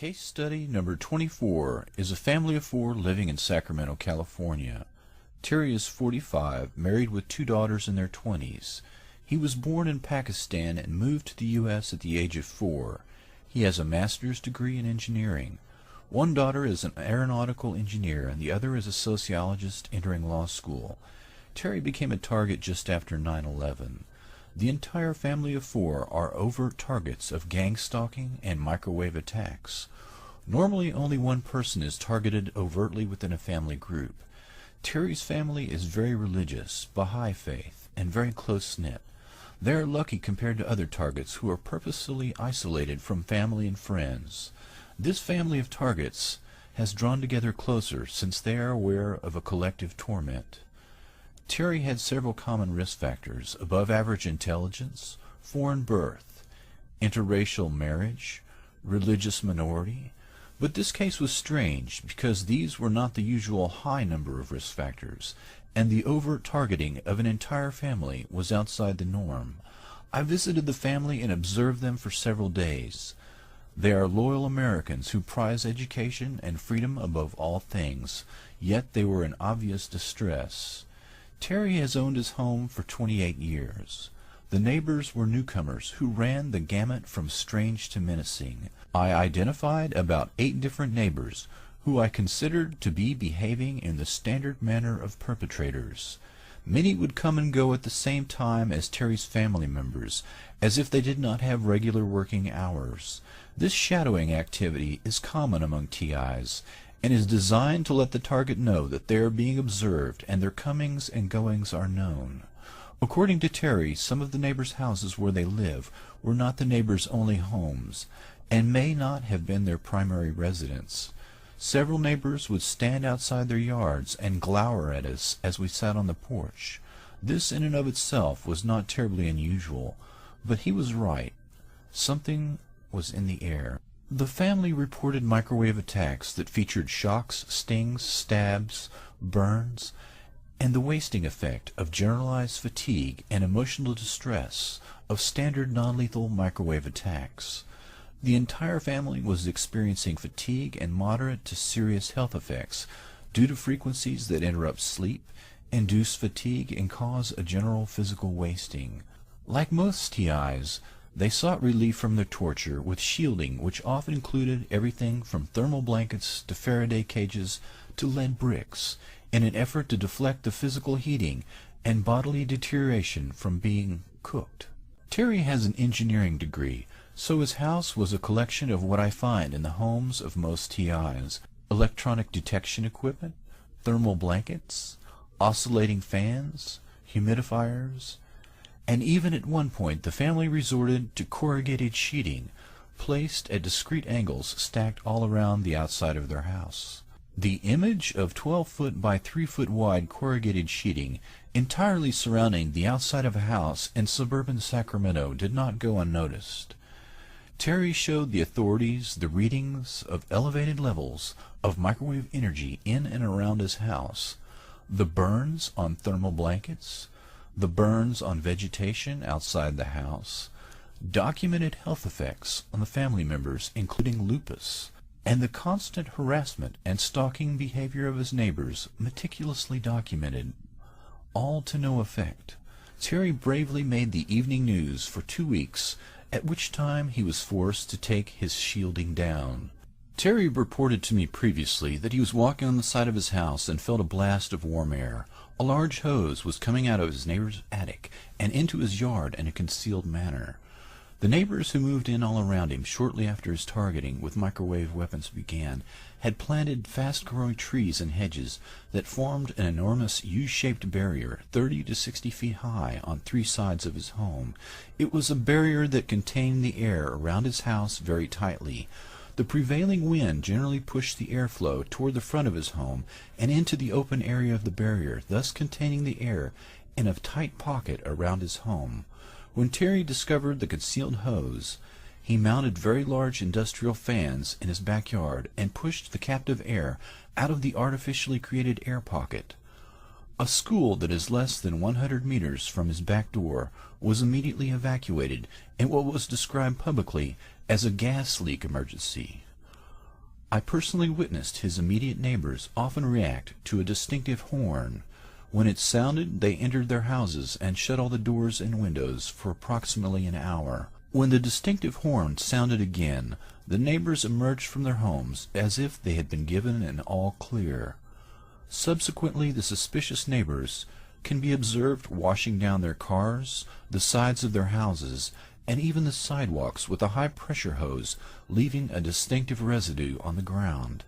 Case study number 24 is a family of four living in Sacramento, California. Terry is 45, married with two daughters in their 20s. He was born in Pakistan and moved to the U.S. at the age of 4. He has a master's degree in engineering. One daughter is an aeronautical engineer and the other is a sociologist entering law school. Terry became a target just after 9/11. The entire family of four are overt targets of gang stalking and microwave attacks. Normally only one person is targeted overtly within a family group. Terry's family is very religious, Baha'i faith, and very close-knit. They are lucky compared to other targets who are purposefully isolated from family and friends. This family of targets has drawn together closer since they are aware of a collective torment. Terry had several common risk factors: above average intelligence, foreign birth, interracial marriage, religious minority. But this case was strange because these were not the usual high number of risk factors, and the overt targeting of an entire family was outside the norm. I visited the family and observed them for several days. They are loyal Americans who prize education and freedom above all things, yet they were in obvious distress. Terry has owned his home for 28 years. The neighbors were newcomers who ran the gamut from strange to menacing. I identified about 8 different neighbors who I considered to be behaving in the standard manner of perpetrators. Many would come and go at the same time as Terry's family members, as if they did not have regular working hours. This shadowing activity is common among TIs, and is designed to let the target know that they are being observed and their comings and goings are known. According to Terry, some of the neighbors' houses where they live were not the neighbors' only homes, and may not have been their primary residence. Several neighbors would stand outside their yards and glower at us as we sat on the porch. This in and of itself was not terribly unusual, but he was right. Something was in the air. The family reported microwave attacks that featured shocks, stings, stabs, burns, and the wasting effect of generalized fatigue and emotional distress of standard non-lethal microwave attacks. The entire family was experiencing fatigue and moderate to serious health effects due to frequencies that interrupt sleep, induce fatigue, and cause a general physical wasting. Like most TIs, they sought relief from their torture with shielding, which often included everything from thermal blankets to Faraday cages to lead bricks, in an effort to deflect the physical heating and bodily deterioration from being cooked. Terry has an engineering degree, so his house was a collection of what I find in the homes of most TIs: electronic detection equipment, thermal blankets, oscillating fans, humidifiers, and even at one point the family resorted to corrugated sheeting, placed at discrete angles stacked all around the outside of their house. The image of 12-foot by 3-foot wide corrugated sheeting entirely surrounding the outside of a house in suburban Sacramento did not go unnoticed. Terry showed the authorities the readings of elevated levels of microwave energy in and around his house, the burns on thermal blankets, the burns on vegetation outside the house, documented health effects on the family members including lupus, and the constant harassment and stalking behavior of his neighbors meticulously documented, all to no effect. Terry bravely made the evening news for 2 weeks, at which time he was forced to take his shielding down. Terry reported to me previously that he was walking on the side of his house and felt a blast of warm air. A large hose was coming out of his neighbor's attic and into his yard in a concealed manner. The neighbors who moved in all around him shortly after his targeting with microwave weapons began had planted fast-growing trees and hedges that formed an enormous U-shaped barrier 30 to 60 feet high on 3 sides of his home. It was a barrier that contained the air around his house very tightly. The prevailing wind generally pushed the airflow toward the front of his home and into the open area of the barrier, thus containing the air in a tight pocket around his home. When Terry discovered the concealed hose, he mounted very large industrial fans in his backyard and pushed the captive air out of the artificially created air pocket. A school that is less than 100 meters from his back door was immediately evacuated in what was described publicly as a gas leak emergency. I personally witnessed his immediate neighbors often react to a distinctive horn. When it sounded, they entered their houses and shut all the doors and windows for approximately an hour. When the distinctive horn sounded again, the neighbors emerged from their homes as if they had been given an all clear. Subsequently, the suspicious neighbors can be observed washing down their cars, the sides of their houses, and even the sidewalks with a high-pressure hose, leaving a distinctive residue on the ground.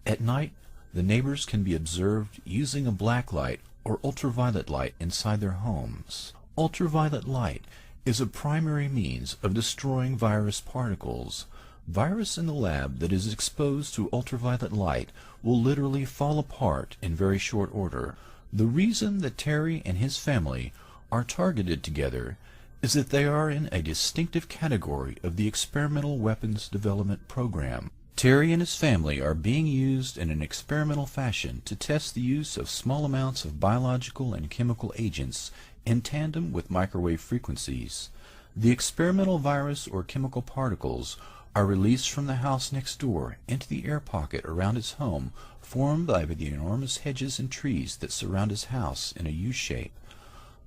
At night, the neighbors can be observed using a black light or ultraviolet light inside their homes. Ultraviolet light is a primary means of destroying virus particles. Virus in the lab that is exposed to ultraviolet light will literally fall apart in very short order. The reason that Terry and his family are targeted together is that they are in a distinctive category of the experimental weapons development program. Terry and his family are being used in an experimental fashion to test the use of small amounts of biological and chemical agents in tandem with microwave frequencies. The experimental virus or chemical particles are released from the house next door into the air pocket around his home, formed by the enormous hedges and trees that surround his house in a U-shape.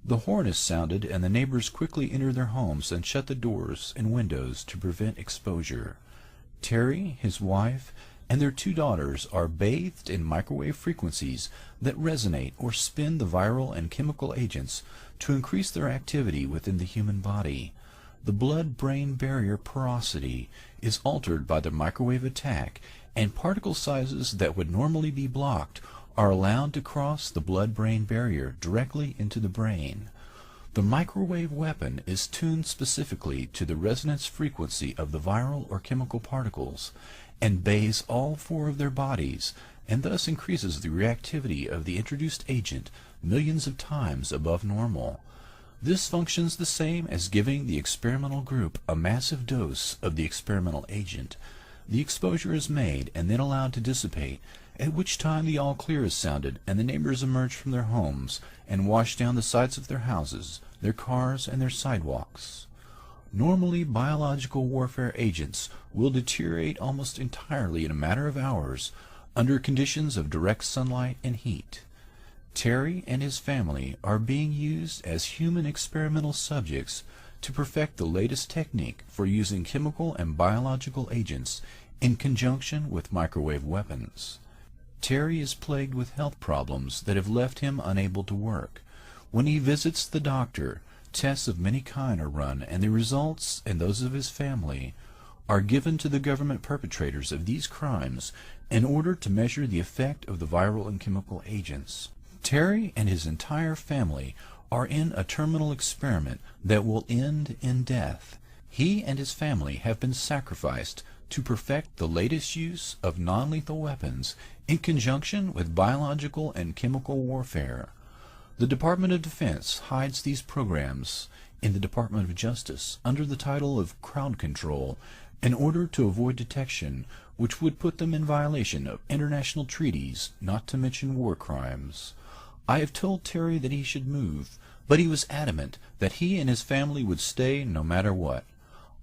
The horn is sounded, and the neighbors quickly enter their homes and shut the doors and windows to prevent exposure. Terry, his wife, and their 2 daughters are bathed in microwave frequencies that resonate or spin the viral and chemical agents to increase their activity within the human body. The blood-brain barrier porosity is altered by the microwave attack, and particle sizes that would normally be blocked are allowed to cross the blood-brain barrier directly into the brain. The microwave weapon is tuned specifically to the resonance frequency of the viral or chemical particles and bathes all 4 of their bodies, and thus increases the reactivity of the introduced agent millions of times above normal. This functions the same as giving the experimental group a massive dose of the experimental agent. The exposure is made and then allowed to dissipate, at which time the all-clear is sounded and the neighbors emerge from their homes and wash down the sides of their houses, their cars, and their sidewalks. Normally, biological warfare agents will deteriorate almost entirely in a matter of hours under conditions of direct sunlight and heat. Terry and his family are being used as human experimental subjects to perfect the latest technique for using chemical and biological agents in conjunction with microwave weapons. Terry is plagued with health problems that have left him unable to work. When he visits the doctor, tests of many kinds are run, and the results and those of his family are given to the government perpetrators of these crimes in order to measure the effect of the viral and chemical agents. Terry and his entire family are in a terminal experiment that will end in death. He and his family have been sacrificed to perfect the latest use of non-lethal weapons in conjunction with biological and chemical warfare. The Department of Defense hides these programs in the Department of Justice under the title of crowd control in order to avoid detection, which would put them in violation of international treaties, not to mention war crimes. I have told Terry that he should move, but he was adamant that he and his family would stay no matter what.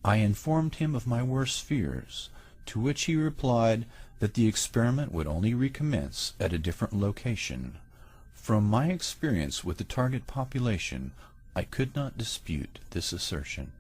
I informed him of my worst fears, to which he replied that the experiment would only recommence at a different location. From my experience with the target population, I could not dispute this assertion.